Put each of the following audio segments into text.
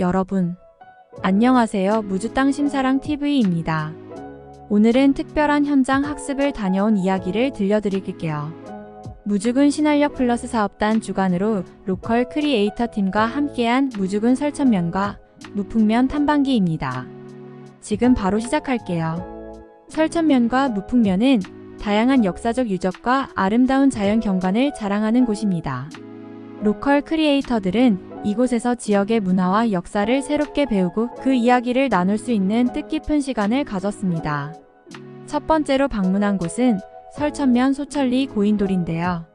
여러분, 안녕하세요. 무주땅 심사랑TV입니다. 오늘은 특별한 현장 학습을 다녀온 이야기를 들려드릴게요. 무주군 신활역 플러스 사업단 주관으로 로컬 크리에이터 팀과 함께한 무주군 설천면과 무풍면 탐방기입니다. 지금 바로 시작할게요. 설천면과 무풍면은 다양한 역사적 유적과 아름다운 자연 경관을 자랑하는 곳입니다. 로컬 크리에이터들은 이곳에서 지역의 문화와 역사를 새롭게 배우고 그 이야기를 나눌 수 있는 뜻깊은 시간을 가졌습니다. 첫 번째로 방문한 곳은 설천면 소천리 고인돌인데요.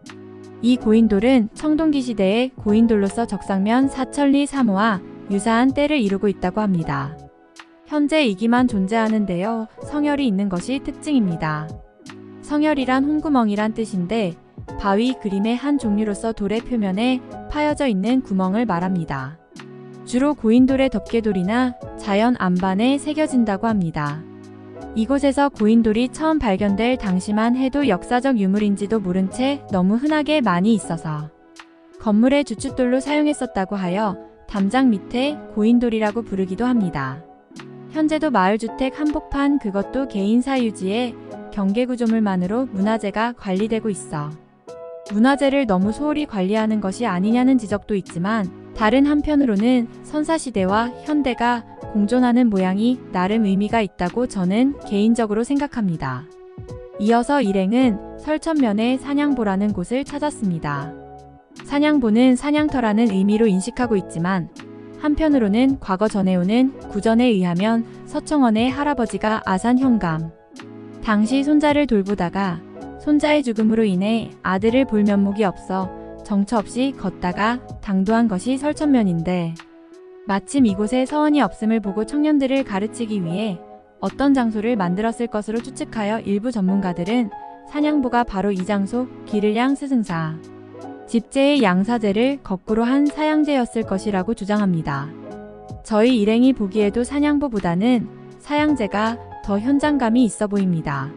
이 고인돌은 청동기 시대의 고인돌로서 적상면 사천리 3호와 유사한 때를 이루고 있다고 합니다. 현재 이기만 존재하는데요. 성혈이 있는 것이 특징입니다. 성혈이란 홍구멍이란 뜻인데 바위 그림의 한 종류로서 돌의 표면에 파여져 있는 구멍을 말합니다. 주로 고인돌의 덮개돌이나 자연 안반에 새겨진다고 합니다. 이곳에서 고인돌이 처음 발견될 당시만 해도 역사적 유물인지도 모른 채 너무 흔하게 많이 있어서 건물의 주춧돌로 사용했었다고 하여 담장 밑에 고인돌이라고 부르기도 합니다. 현재도 마을주택 한복판 그것도 개인사 유지에 경계구조물만으로 문화재가 관리되고 있어 문화재를 너무 소홀히 관리하는 것이 아니냐는 지적도 있지만 다른 한편으로는 선사시대와 현대가 공존하는 모양이 나름 의미가 있다고 저는 개인적으로 생각합니다. 이어서 일행은 설천면의 사냥보라는 곳을 찾았습니다. 사냥보는 사냥터라는 의미로 인식하고 있지만 한편으로는 과거 전해오는 구전에 의하면 서청원의 할아버지가 아산 현감 당시 손자를 돌보다가 손자의 죽음으로 인해 아들을 볼 면목이 없어 정처 없이 걷다가 당도한 것이 설천면인데 마침 이곳에 서원이 없음을 보고 청년들을 가르치기 위해 어떤 장소를 만들었을 것으로 추측하여 일부 전문가들은 사냥보가 바로 이 장소 기를양 스승사 집제의 양사제를 거꾸로 한 사양제였을 것이라고 주장합니다. 저희 일행이 보기에도 사냥보보다는 사양제가 더 현장감이 있어 보입니다.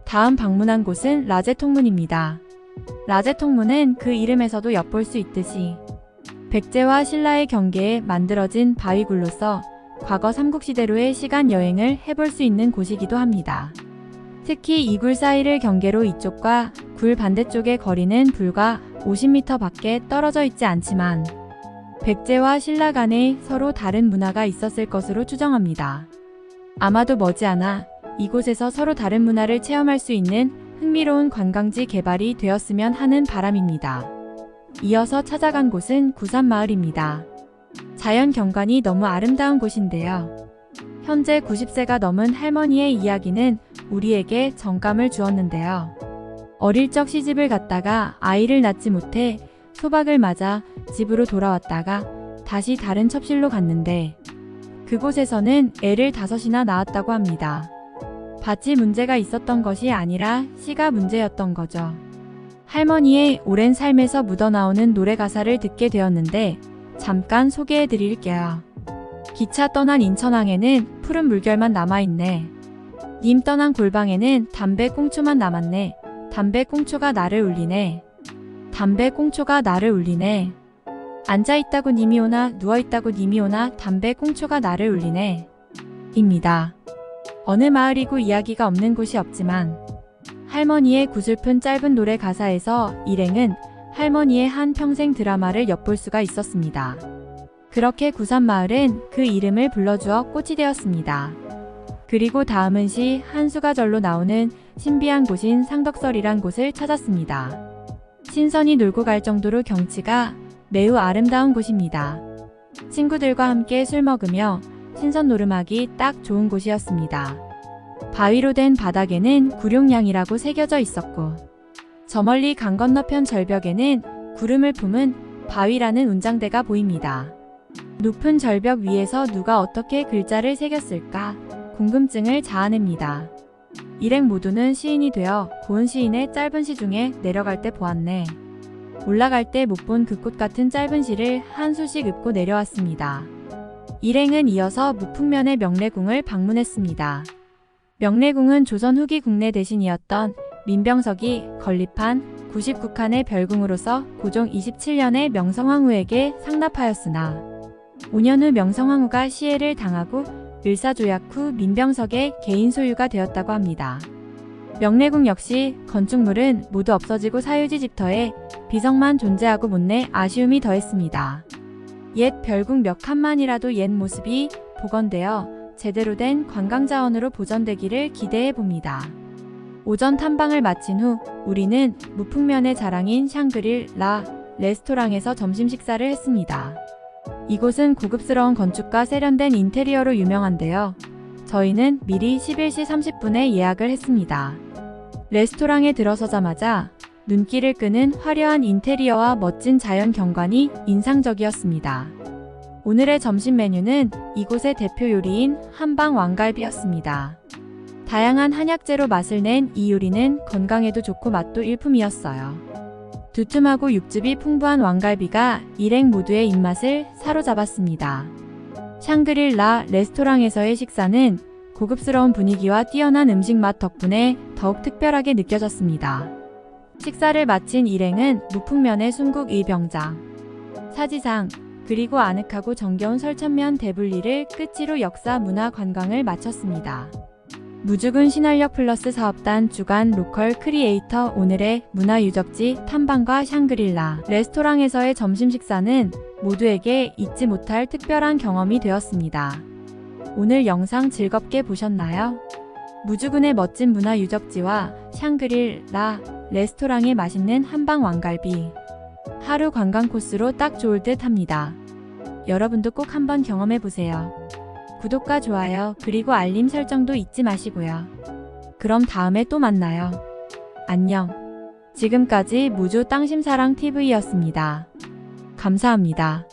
다음 방문한 곳은 라제통문입니다. 라제통문은 그 이름에서도 엿볼 수 있듯이 백제와 신라의 경계에 만들어진 바위굴로서 과거 삼국시대로의 시간 여행을 해볼 수 있는 곳이기도 합니다. 특히 이 굴 사이를 경계로 이쪽과 굴 반대쪽의 거리는 불과 50m 밖에 떨어져 있지 않지만 백제와 신라 간에 서로 다른 문화가 있었을 것으로 추정합니다. 아마도 머지않아 이곳에서 서로 다른 문화를 체험할 수 있는 흥미로운 관광지 개발이 되었으면 하는 바람입니다. 이어서 찾아간 곳은 구산마을입니다. 자연 경관이 너무 아름다운 곳인데요. 현재 90세가 넘은 할머니의 이야기는 우리에게 정감을 주었는데요. 어릴 적 시집을 갔다가 아이를 낳지 못해 소박을 맞아 집으로 돌아왔다가 다시 다른 첩실로 갔는데 그곳에서는 애를 5이나 낳았다고 합니다. 밭이 문제가 있었던 것이 아니라 씨가 문제였던 거죠. 할머니의 오랜 삶에서 묻어나오는 노래 가사를 듣게 되었는데 잠깐 소개해 드릴게요. 기차 떠난 인천항에는 푸른 물결만 남아있네. 님 떠난 골방에는 담배꽁초만 남았네. 담배꽁초가 나를 울리네. 담배꽁초가 나를 울리네. 앉아있다고 님이 오나 누워있다고 님이 오나 담배꽁초가 나를 울리네. 입니다. 어느 마을이고 이야기가 없는 곳이 없지만 할머니의 구슬픈 짧은 노래 가사에서 일행은 할머니의 한 평생 드라마를 엿볼 수가 있었습니다. 그렇게 구산마을은 그 이름을 불러주어 꽃이 되었습니다. 그리고 다음은 시 한수가 절로 나오는 신비한 곳인 상덕설이란 곳을 찾았습니다. 신선이 놀고 갈 정도로 경치가 매우 아름다운 곳입니다. 친구들과 함께 술 먹으며 신선 노름하기 딱 좋은 곳이었습니다. 바위로 된 바닥에는 구룡량이라고 새겨져 있었고 저 멀리 강 건너편 절벽에는 구름을 품은 바위라는 운장대가 보입니다. 높은 절벽 위에서 누가 어떻게 글자를 새겼을까 궁금증을 자아냅니다. 일행 모두는 시인이 되어 고은 시인의 짧은 시 중에 내려갈 때 보았네. 올라갈 때 못 본 그 꽃 같은 짧은 시를 한 수씩 읊고 내려왔습니다. 일행은 이어서 무풍면의 명례궁을 방문했습니다. 명례궁은 조선 후기 국내 대신이었던 민병석이 건립한 99칸의 별궁으로서 고종 27년에 명성황후에게 상납하였으나 5년 후 명성황후가 시해를 당하고 을사조약 후 민병석의 개인 소유가 되었다고 합니다. 명례궁 역시 건축물은 모두 없어지고 사유지 집터에 비석만 존재하고 못내 아쉬움이 더했습니다. 옛 별궁 몇 칸만이라도 옛 모습이 복원되어 제대로 된 관광자원으로 보존되기를 기대해 봅니다. 오전 탐방을 마친 후 우리는 무풍면의 자랑인 샹그릴-라 레스토랑에서 점심 식사를 했습니다. 이곳은 고급스러운 건축과 세련된 인테리어로 유명한데요. 저희는 미리 11시 30분에 예약을 했습니다. 레스토랑에 들어서자마자 눈길을 끄는 화려한 인테리어와 멋진 자연 경관이 인상적이었습니다. 오늘의 점심 메뉴는 이곳의 대표 요리인 한방 왕갈비였습니다. 다양한 한약재로 맛을 낸 이 요리는 건강에도 좋고 맛도 일품이었어요. 두툼하고 육즙이 풍부한 왕갈비가 일행 모두의 입맛을 사로잡았습니다. 샹그릴-라 레스토랑에서의 식사는 고급스러운 분위기와 뛰어난 음식 맛 덕분에 더욱 특별하게 느껴졌습니다. 식사를 마친 일행은 무풍면의 순국 일병장, 사지상, 그리고 아늑하고 정겨운 설천면 대분리를 끝으로 역사 문화 관광을 마쳤습니다. 무주군 신활력 플러스 사업단 주간 로컬 크리에이터 오늘의 문화유적지 탐방과 샹그릴-라 레스토랑에서의 점심 식사는 모두에게 잊지 못할 특별한 경험이 되었습니다. 오늘 영상 즐겁게 보셨나요? 무주군의 멋진 문화유적지와 샹그릴-라 레스토랑의 맛있는 한방 왕갈비, 하루 관광 코스로 딱 좋을 듯 합니다. 여러분도 꼭 한번 경험해보세요. 구독과 좋아요 그리고 알림 설정도 잊지 마시고요. 그럼 다음에 또 만나요. 안녕. 지금까지 무주 땅심사랑 TV였습니다. 감사합니다.